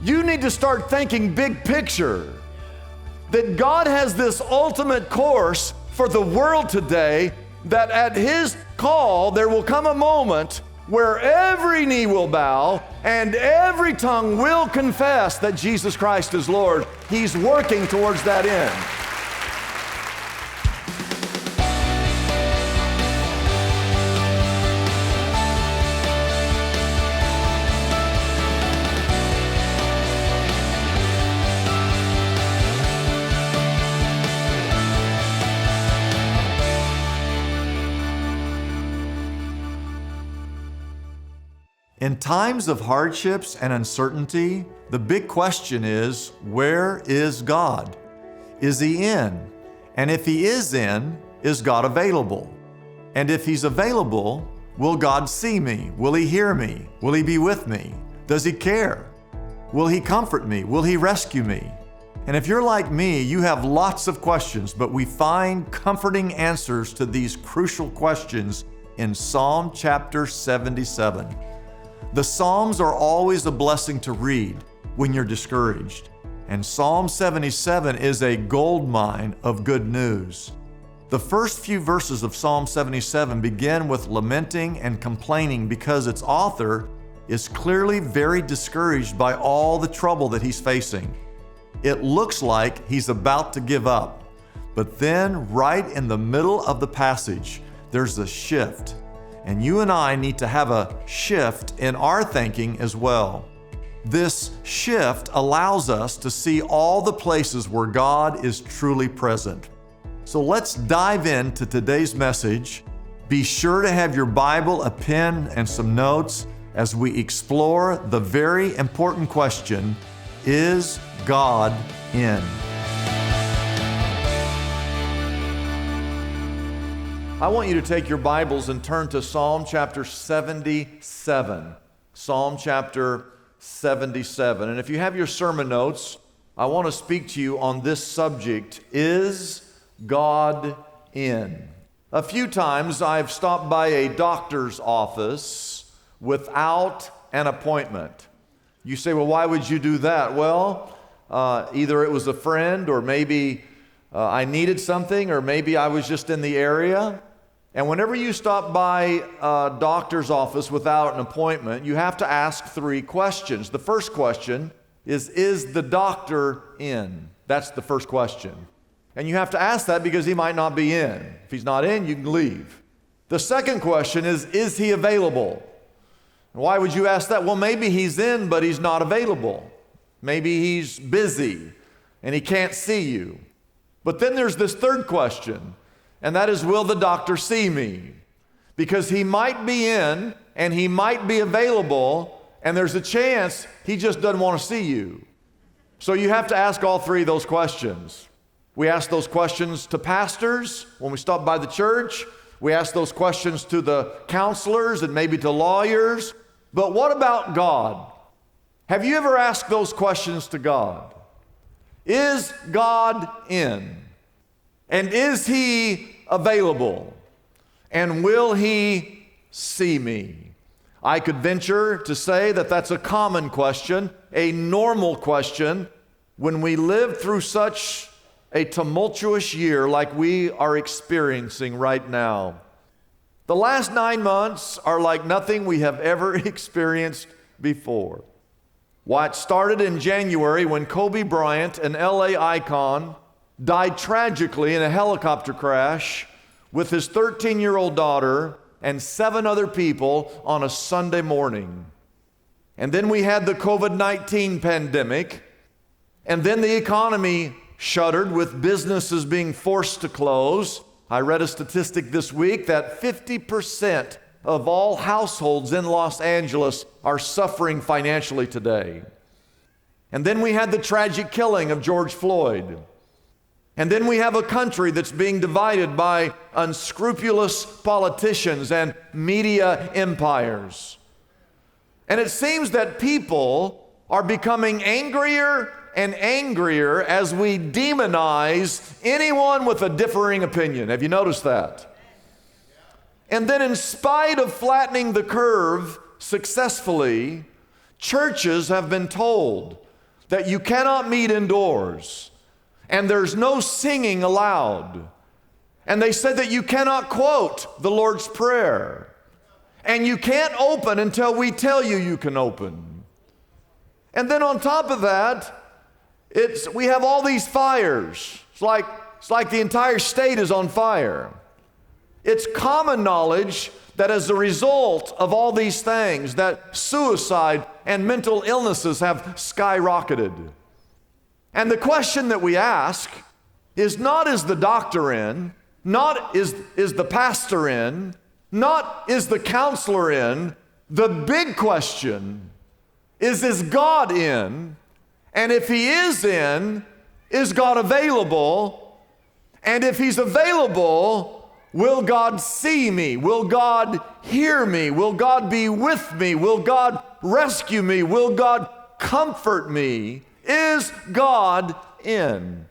You need to start thinking big picture. That God has this ultimate course for the world today, that at His call there will come a moment where every knee will bow and every tongue will confess that Jesus Christ is Lord. He's working towards that end. In times of hardships and uncertainty, the big question is, where is God? Is He in? And if He is in, is God available? And if He's available, will God see me? Will He hear me? Will He be with me? Does He care? Will He comfort me? Will He rescue me? And if you're like me, you have lots of questions, but we find comforting answers to these crucial questions in Psalm chapter 77. The Psalms are always a blessing to read when you're discouraged. And Psalm 77 is a gold mine of good news. The first few verses of Psalm 77 begin with lamenting and complaining because its author is clearly very discouraged by all the trouble that he's facing. It looks like he's about to give up. But then, right in the middle of the passage, there's a shift. And you and I need to have a shift in our thinking as well. This shift allows us to see all the places where God is truly present. So let's dive into today's message. Be sure to have your Bible, a pen, and some notes as we explore the very important question, is God in? I want you to take your Bibles and turn to Psalm chapter 77. Psalm chapter 77. And if you have your sermon notes, I want to speak to you on this subject, is God in? A few times I've stopped by a doctor's office without an appointment. You say, well, why would you do that? Well, either it was a friend, or maybe I needed something, or maybe I was just in the area. And whenever you stop by a doctor's office without an appointment, you have to ask 3 questions. The first question is the doctor in? That's the first question. And you have to ask that because he might not be in. If he's not in, you can leave. The second question is he available? And why would you ask that? Well, maybe he's in, but he's not available. Maybe he's busy and he can't see you. But then there's this third question. And that is, will the doctor see me? Because he might be in and he might be available, and there's a chance he just doesn't want to see you. So you have to ask all 3 of those questions. We ask those questions to pastors when we stop by the church. We ask those questions to the counselors and maybe to lawyers. But what about God? Have you ever asked those questions to God? Is God in? And is He available? And will He see me? I could venture to say that that's a common question, a normal question, when we live through such a tumultuous year like we are experiencing right now. The last 9 months are like nothing we have ever experienced before. Why, it started in January when Kobe Bryant, an LA icon, died tragically in a helicopter crash with his 13-year-old daughter and 7 other people on a Sunday morning. And then we had the COVID-19 pandemic, and then the economy shuttered with businesses being forced to close. I read a statistic this week that 50% of all households in Los Angeles are suffering financially today. And then we had the tragic killing of George Floyd. And then we have a country that's being divided by unscrupulous politicians and media empires. And it seems that people are becoming angrier and angrier as we demonize anyone with a differing opinion. Have you noticed that? And then in spite of flattening the curve successfully, churches have been told that you cannot meet indoors, and there's no singing allowed. And they said that you cannot quote the Lord's Prayer, and you can't open until we tell you you can open. And then on top of that, we have all these fires. It's like the entire state is on fire. It's common knowledge that as a result of all these things, that suicide and mental illnesses have skyrocketed. And the question that we ask is not, is the doctor in? Not, is the pastor in? Not, is the counselor in? The big question is God in? And if He is in, is God available? And if He's available, will God see me? Will God hear me? Will God be with me? Will God rescue me? Will God comfort me? Is God in?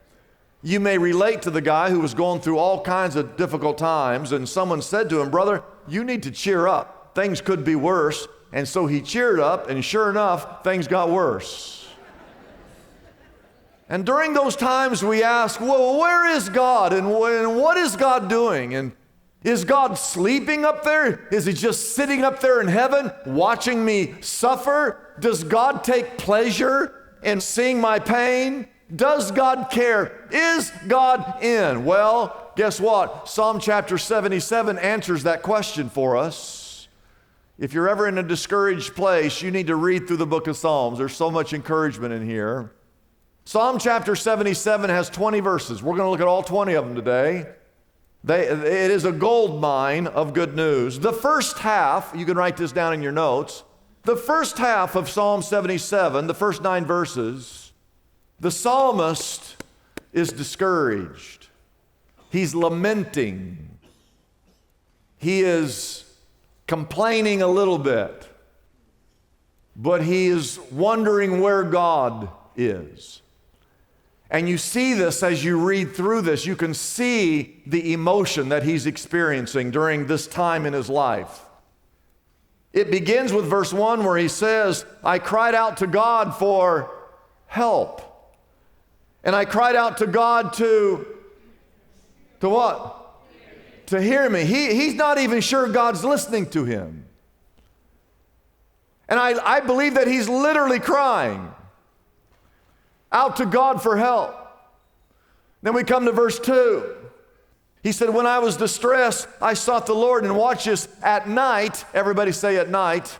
You may relate to the guy who was going through all kinds of difficult times, and someone said to him, "Brother, you need to cheer up. Things could be worse." And so he cheered up, and sure enough, things got worse. And during those times we ask, well, where is God? And what is God doing? And is God sleeping up there? Is He just sitting up there in heaven watching me suffer? Does God take pleasure in seeing my pain? Does God care? Is God in? Well, guess what? Psalm chapter 77 answers that question for us. If you're ever in a discouraged place, you need to read through the book of Psalms. There's so much encouragement in here. Psalm chapter 77 has 20 verses. We're going to look at all 20 of them today. It is a gold mine of good news. The first half, you can write this down in your notes, the first half of Psalm 77, the first 9 verses, the psalmist is discouraged. He's lamenting. He is complaining a little bit, but he is wondering where God is. And you see this as you read through this. You can see the emotion that he's experiencing during this time in his life. It begins with verse 1 where he says, I cried out to God for help. And I cried out to God to what? To hear me. He's not even sure God's listening to him. And I believe that he's literally crying out to God for help. Then we come to verse 2. He said, when I was distressed, I sought the Lord. And watch this, at night, everybody say at night.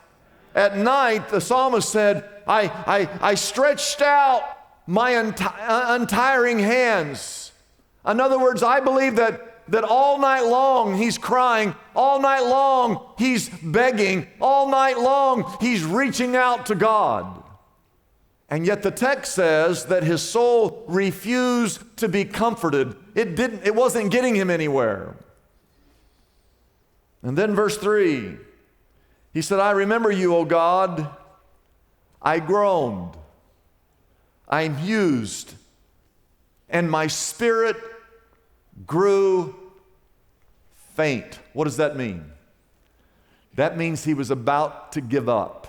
At night, the psalmist said, I stretched out my untiring hands. In other words, I believe that all night long he's crying, all night long he's begging, all night long he's reaching out to God. And yet the text says that his soul refused to be comforted. It wasn't getting him anywhere. And then verse 3, he said, I remember you, O God. I groaned, I mused, and my spirit grew faint. What does that mean? That means he was about to give up.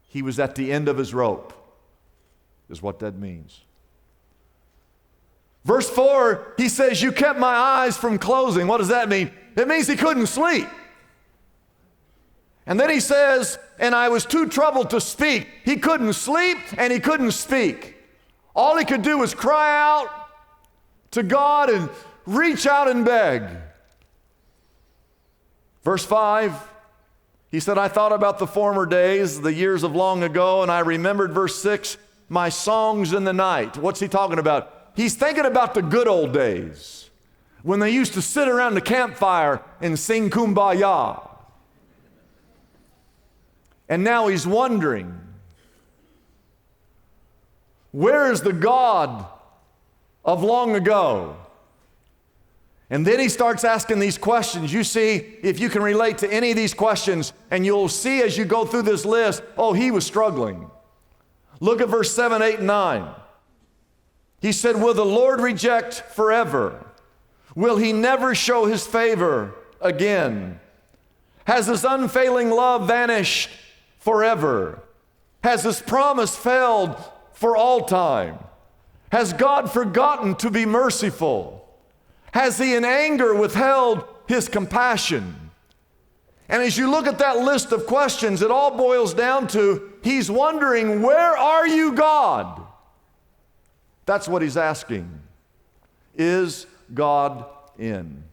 He was at the end of his rope, is what that means. Verse 4, he says, you kept my eyes from closing. What does that mean? It means he couldn't sleep. And then he says, and I was too troubled to speak. He couldn't sleep and he couldn't speak. All he could do was cry out to God and reach out and beg. Verse 5, he said, I thought about the former days, the years of long ago, and I remembered, verse 6, my songs in the night. What's he talking about? He's thinking about the good old days when they used to sit around the campfire and sing Kumbaya. And now he's wondering, where is the God of long ago? And then he starts asking these questions. You see, if you can relate to any of these questions, and you'll see as you go through this list, oh, he was struggling. Look at verse 7, 8, and 9. He said, will the Lord reject forever? Will he never show his favor again? Has his unfailing love vanished forever? Has His promise failed for all time? Has God forgotten to be merciful? Has He in anger withheld His compassion? And as you look at that list of questions, it all boils down to He's wondering, where are you, God? That's what He's asking. Is God in?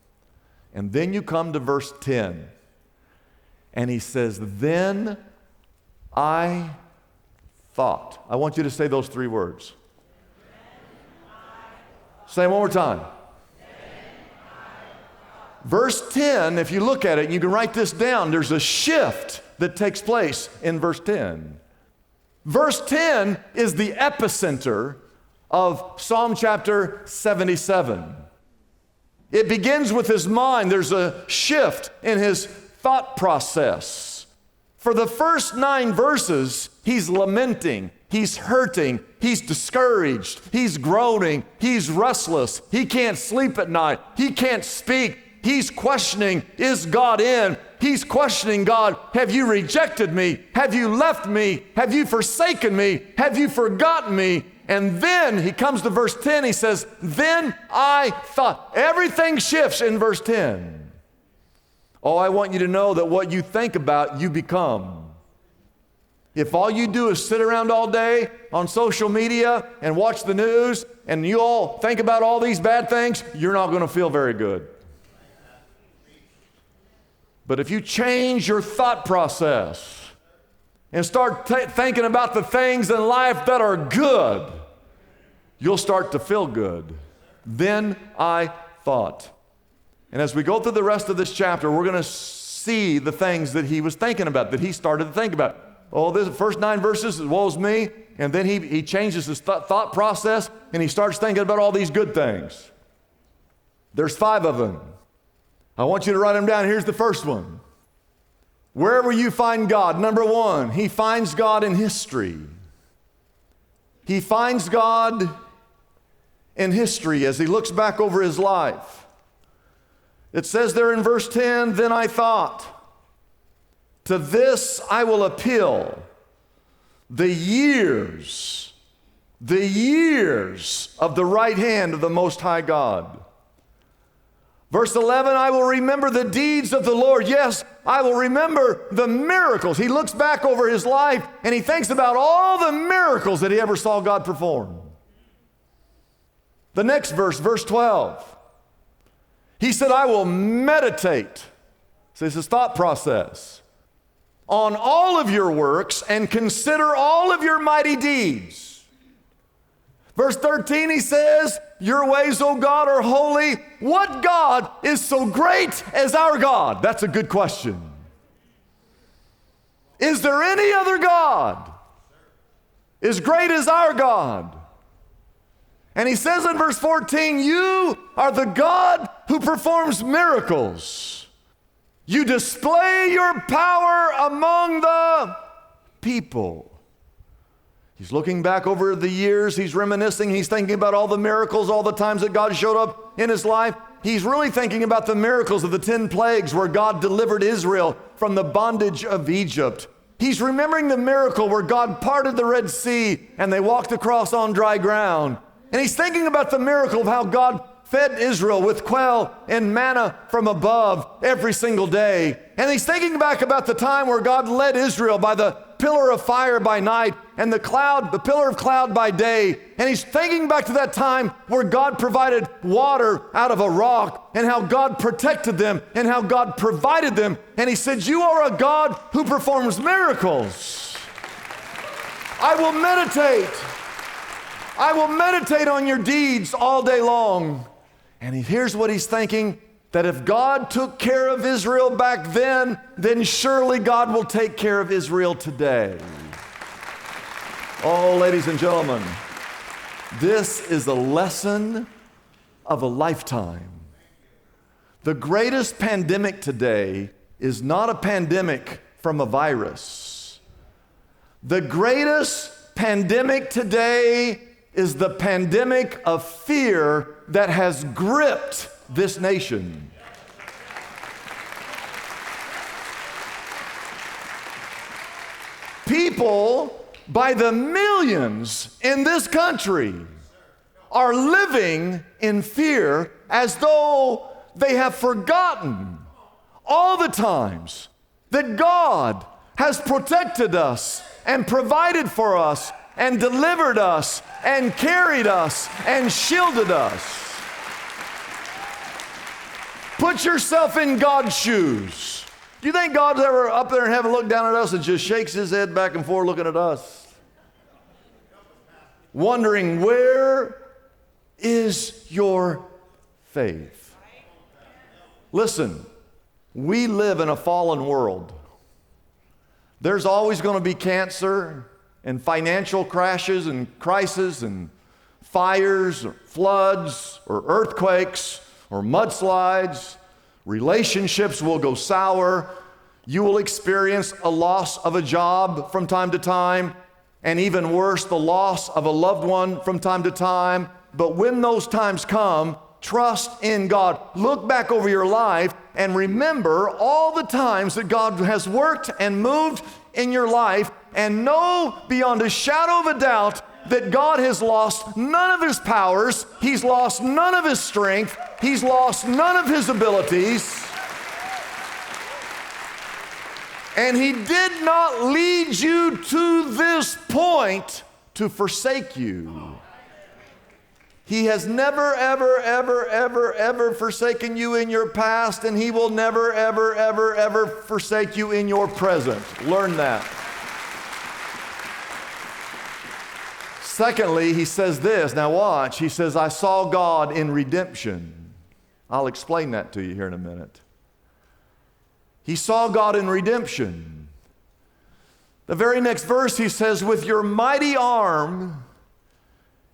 And then you come to verse 10, and He says, then I thought. I want you to say those three words. Say it one more time. Verse 10, if you look at it, and you can write this down, there's a shift that takes place in verse 10. Verse 10 is the epicenter of Psalm chapter 77. It begins with his mind. There's a shift in his thought process. For the first 9 verses, he's lamenting, he's hurting, he's discouraged, he's groaning, he's restless, he can't sleep at night, he can't speak, he's questioning, is God in? He's questioning God, have you rejected me? Have you left me? Have you forsaken me? Have you forgotten me? And then he comes to verse 10, he says, then I thought. Everything shifts in verse 10. Oh, I want you to know that what you think about, you become. If all you do is sit around all day on social media and watch the news, and you all think about all these bad things, you're not going to feel very good. But if you change your thought process and start thinking about the things in life that are good, you'll start to feel good. Then I thought. And as we go through the rest of this chapter, we're going to see the things that he was thinking about, that he started to think about. Oh, the first 9 verses, woe's me. And then he changes his thought process, and he starts thinking about all these good things. There's 5 of them. I want you to write them down. Here's the first one. Wherever you find God, number 1, he finds God in history. He finds God in history as he looks back over his life. It says there in verse 10, then I thought, to this I will appeal, the years of the right hand of the Most High God. Verse 11, I will remember the deeds of the Lord. Yes, I will remember the miracles. He looks back over his life and he thinks about all the miracles that he ever saw God perform. The next verse, verse 12, he said, I will meditate. So this is thought process. On all of your works and consider all of your mighty deeds. Verse 13, he says, your ways, O God, are holy. What God is so great as our God? That's a good question. Is there any other God as great as our God? And he says in verse 14, you are the God who performs miracles. You display your power among the people. He's looking back over the years, he's reminiscing, he's thinking about all the miracles, all the times that God showed up in his life. He's really thinking about the miracles of the 10 plagues where God delivered Israel from the bondage of Egypt. He's remembering the miracle where God parted the Red Sea and they walked across on dry ground. And he's thinking about the miracle of how God fed Israel with quail and manna from above every single day. And he's thinking back about the time where God led Israel by the pillar of fire by night and the pillar of cloud by day. And he's thinking back to that time where God provided water out of a rock and how God protected them and how God provided them. And he said, you are a God who performs miracles. I will meditate on your deeds all day long. And here's what he's thinking, that if God took care of Israel back then surely God will take care of Israel today. Oh, ladies and gentlemen, this is a lesson of a lifetime. The greatest pandemic today is not a pandemic from a virus. The greatest pandemic today is the pandemic of fear that has gripped this nation. People by the millions in this country are living in fear as though they have forgotten all the times that God has protected us and provided for us and delivered us and carried us and shielded us. Put yourself in God's shoes. Do you think God's ever up there in heaven looked down at us and just shakes his head back and forth looking at us? Wondering, where is your faith? Listen, we live in a fallen world. There's always going to be cancer and financial crashes and crises and fires or floods or earthquakes or mudslides. Relationships will go sour. You will experience a loss of a job from time to time, and even worse, the loss of a loved one from time to time. But when those times come, trust in God. Look back over your life and remember all the times that God has worked and moved in your life, and know beyond a shadow of a doubt that God has lost none of his powers, he's lost none of his strength, he's lost none of his abilities, and he did not lead you to this point to forsake you. He has never, ever, ever, ever, ever forsaken you in your past, and he will never, ever, ever, ever forsake you in your present. Learn that. Secondly, he says this. Now watch. He says, I saw God in redemption. I'll explain that to you here in a minute. He saw God in redemption. The very next verse he says, with your mighty arm,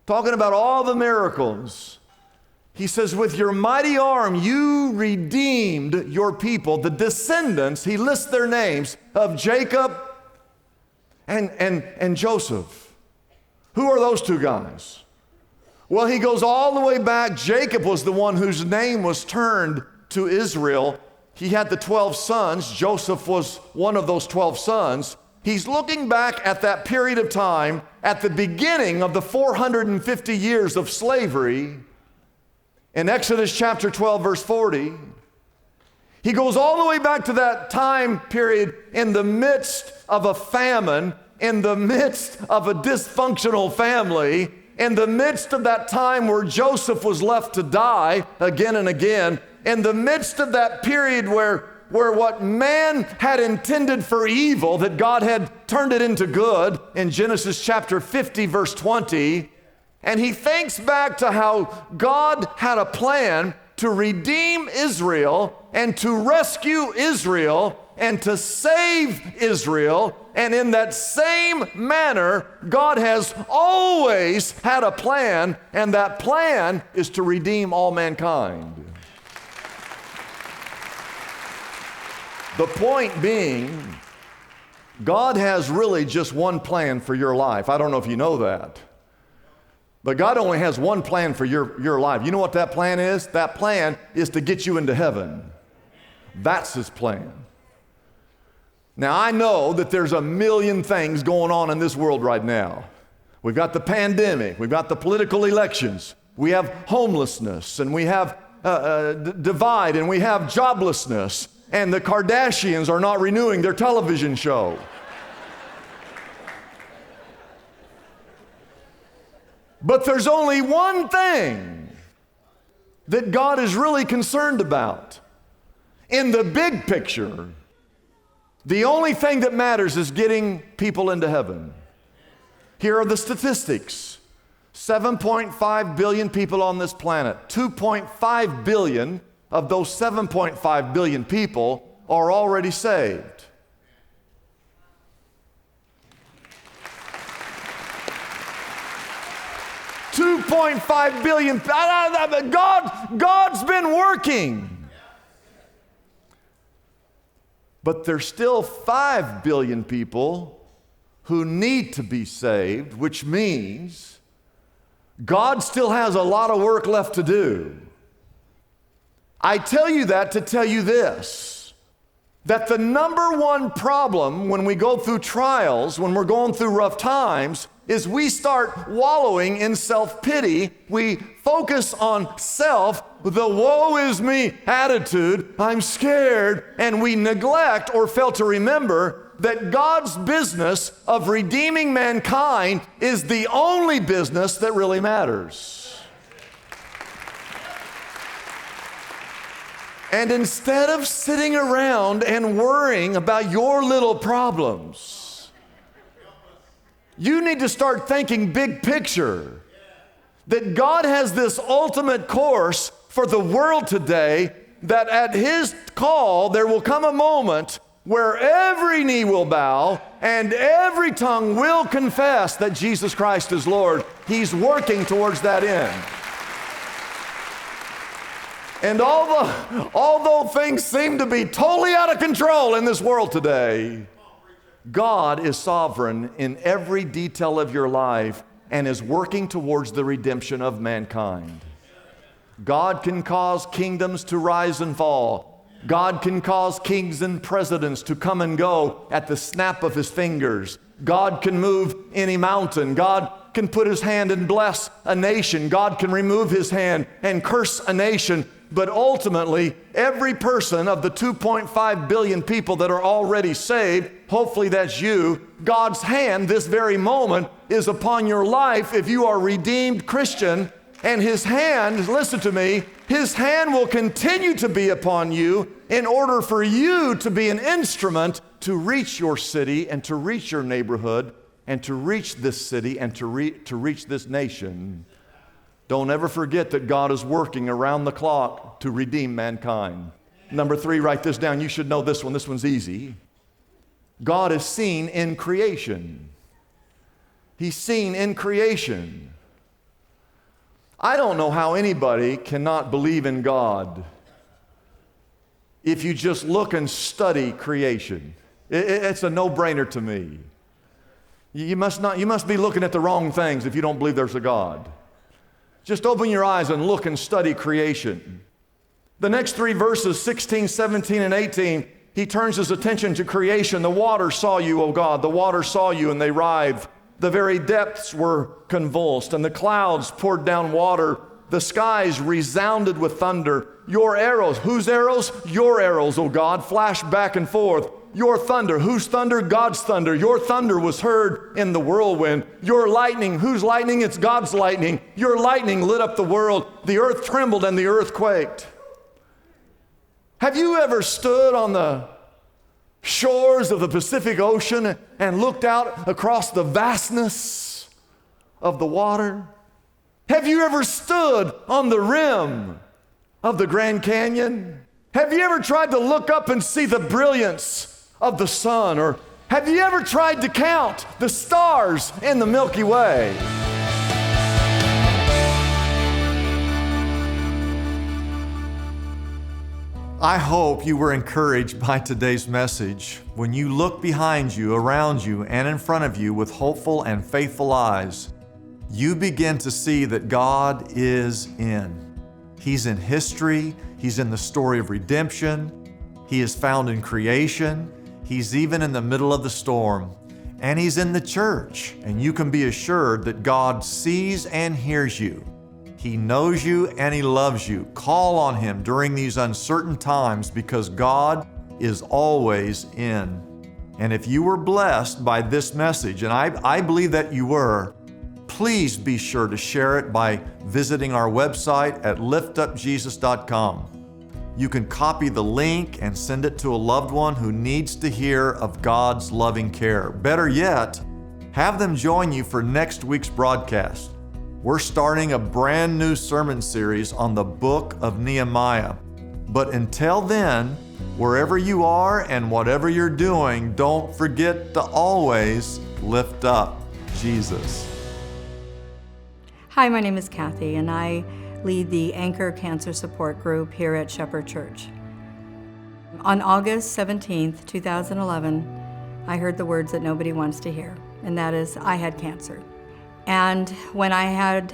talking about all the miracles, he says, with your mighty arm you redeemed your people, the descendants, he lists their names, of Jacob and Joseph. Who are those two guys? Well, he goes all the way back. Jacob was the one whose name was turned to Israel. He had the 12 sons. Joseph was one of those 12 sons. He's looking back at that period of time at the beginning of the 450 years of slavery in Exodus chapter 12, verse 40. He goes all the way back to that time period in the midst of a famine, in the midst of a dysfunctional family, in the midst of that time where Joseph was left to die again and again, in the midst of that period where what man had intended for evil, that God had turned it into good in Genesis chapter 50, verse 20. And he thinks back to how God had a plan to redeem Israel and to rescue Israel and to save Israel. And in that same manner, God has always had a plan, and that plan is to redeem all mankind. The point being, God has really just one plan for your life. I don't know if you know that. But God only has one plan for your life. You know what that plan is? That plan is to get you into heaven. That's his plan. Now, I know that there's a million things going on in this world right now. We've got the pandemic. We've got the political elections. We have homelessness, and we have divide, and we have joblessness. And the Kardashians are not renewing their television show. But there's only one thing that God is really concerned about. In the big picture, the only thing that matters is getting people into heaven. Here are the statistics. 7.5 billion people on this planet. 2.5 billion of those 7.5 billion people are already saved. $2.5 billion. God's been working. But there's still 5 billion people who need to be saved, which means God still has a lot of work left to do. I tell you that to tell you this, that the number one problem when we go through trials, when we're going through rough times, is we start wallowing in self-pity. We focus on self, the woe is me attitude, I'm scared, and we neglect or fail to remember that God's business of redeeming mankind is the only business that really matters. And instead of sitting around and worrying about your little problems, you need to start thinking big picture. That God has this ultimate course for the world today, that at His call there will come a moment where every knee will bow and every tongue will confess that Jesus Christ is Lord. He's working towards that end. And although things seem to be totally out of control in this world today, God is sovereign in every detail of your life and is working towards the redemption of mankind. God can cause kingdoms to rise and fall. God can cause kings and presidents to come and go at the snap of His fingers. God can move any mountain. God can put His hand and bless a nation. God can remove His hand and curse a nation. But ultimately, every person of the 2.5 billion people that are already saved, hopefully that's you, God's hand this very moment is upon your life if you are a redeemed Christian. And His hand, listen to me, His hand will continue to be upon you in order for you to be an instrument to reach your city and to reach your neighborhood and to reach this city and to reach this nation. Don't ever forget that God is working around the clock to redeem mankind. Number 3, write this down. You should know this one. This one's easy. God is seen in creation. He's seen in creation. I don't know how anybody cannot believe in God if you just look and study creation. It's a no-brainer to me. You must be looking at the wrong things if you don't believe there's a God. Just open your eyes and look and study creation. The next 3 verses, 16, 17, and 18, he turns his attention to creation. The waters saw you, O God. The waters saw you, and they writhed. The very depths were convulsed, and the clouds poured down water. The skies resounded with thunder. Your arrows, whose arrows? Your arrows, O God, flashed back and forth. Your thunder, whose thunder? God's thunder. Your thunder was heard in the whirlwind. Your lightning, whose lightning? It's God's lightning. Your lightning lit up the world. The earth trembled and the earth quaked. Have you ever stood on the shores of the Pacific Ocean and looked out across the vastness of the water? Have you ever stood on the rim of the Grand Canyon? Have you ever tried to look up and see the brilliance of the sun? Or have you ever tried to count the stars in the Milky Way? I hope you were encouraged by today's message. When you look behind you, around you, and in front of you with hopeful and faithful eyes, you begin to see that God is in. He's in history. He's in the story of redemption. He is found in creation. He's even in the middle of the storm. And He's in the church. And you can be assured that God sees and hears you. He knows you and He loves you. Call on Him during these uncertain times because God is always in. And if you were blessed by this message, and I believe that you were, please be sure to share it by visiting our website at liftupjesus.com. You can copy the link and send it to a loved one who needs to hear of God's loving care. Better yet, have them join you for next week's broadcast. We're starting a brand new sermon series on the book of Nehemiah. But until then, wherever you are and whatever you're doing, don't forget to always lift up Jesus. Hi, my name is Kathy, and I lead the Anchor Cancer Support Group here at Shepherd Church. On August 17th, 2011, I heard the words that nobody wants to hear, and that is, I had cancer. And when I had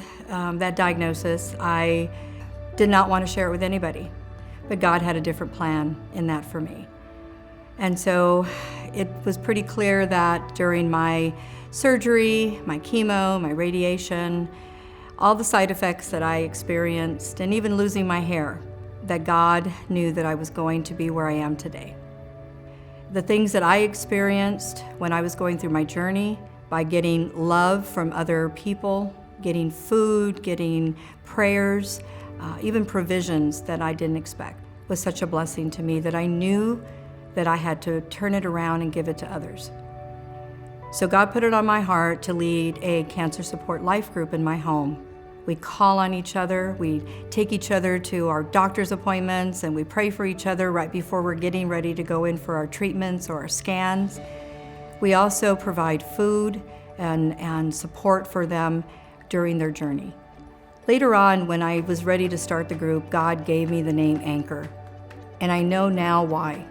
that diagnosis, I did not want to share it with anybody, but God had a different plan in that for me. And so it was pretty clear that during my surgery, my chemo, my radiation, all the side effects that I experienced, and even losing my hair, that God knew that I was going to be where I am today. The things that I experienced when I was going through my journey, by getting love from other people, getting food, getting prayers, even provisions that I didn't expect, was such a blessing to me that I knew that I had to turn it around and give it to others. So God put it on my heart to lead a cancer support life group in my home. We call on each other, we take each other to our doctor's appointments, and we pray for each other right before we're getting ready to go in for our treatments or our scans. We also provide food and support for them during their journey. Later on, when I was ready to start the group, God gave me the name Anchor. And I know now why.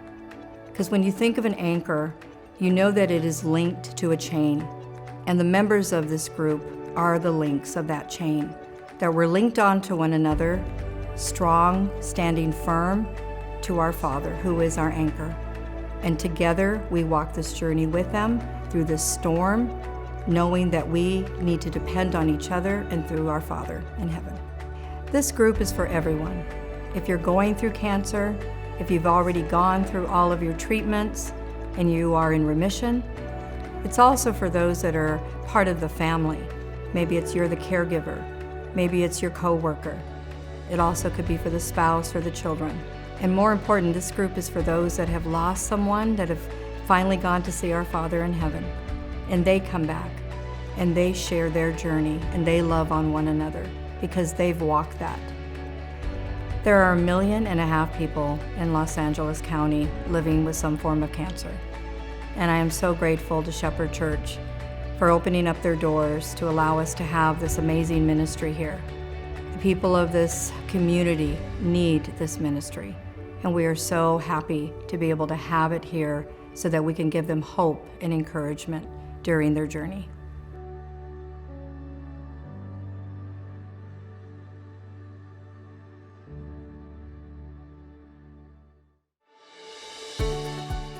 Because when you think of an anchor, you know that it is linked to a chain. And the members of this group are the links of that chain, that we're linked onto one another, strong, standing firm to our Father, who is our anchor. And together we walk this journey with them through this storm, knowing that we need to depend on each other and through our Father in heaven. This group is for everyone. If you're going through cancer, if you've already gone through all of your treatments and you are in remission, it's also for those that are part of the family. Maybe it's you're the caregiver. Maybe it's your coworker. It also could be for the spouse or the children. And more important, this group is for those that have lost someone, that have finally gone to see our Father in heaven. And they come back and they share their journey and they love on one another because they've walked that. There are 1.5 million people in Los Angeles County living with some form of cancer. And I am so grateful to Shepherd Church for opening up their doors to allow us to have this amazing ministry here. The people of this community need this ministry, and we are so happy to be able to have it here so that we can give them hope and encouragement during their journey.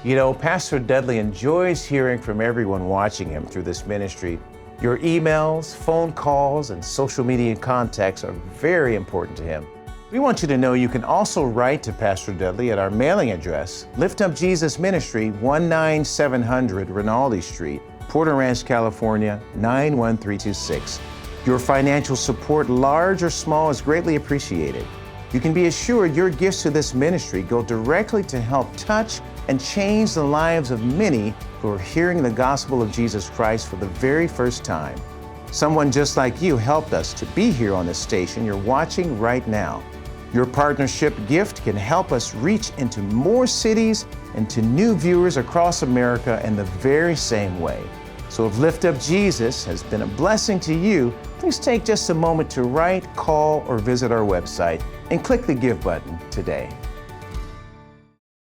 You know, Pastor Dudley enjoys hearing from everyone watching him through this ministry. Your emails, phone calls, and social media contacts are very important to him. We want you to know you can also write to Pastor Dudley at our mailing address, Lift Up Jesus Ministry, 19700 Rinaldi Street, Porter Ranch, California, 91326. Your financial support, large or small, is greatly appreciated. You can be assured your gifts to this ministry go directly to help touch and change the lives of many who are hearing the gospel of Jesus Christ for the very first time. Someone just like you helped us to be here on this station you're watching right now. Your partnership gift can help us reach into more cities and to new viewers across America in the very same way. So if Lift Up Jesus has been a blessing to you, please take just a moment to write, call, or visit our website and click the Give button today.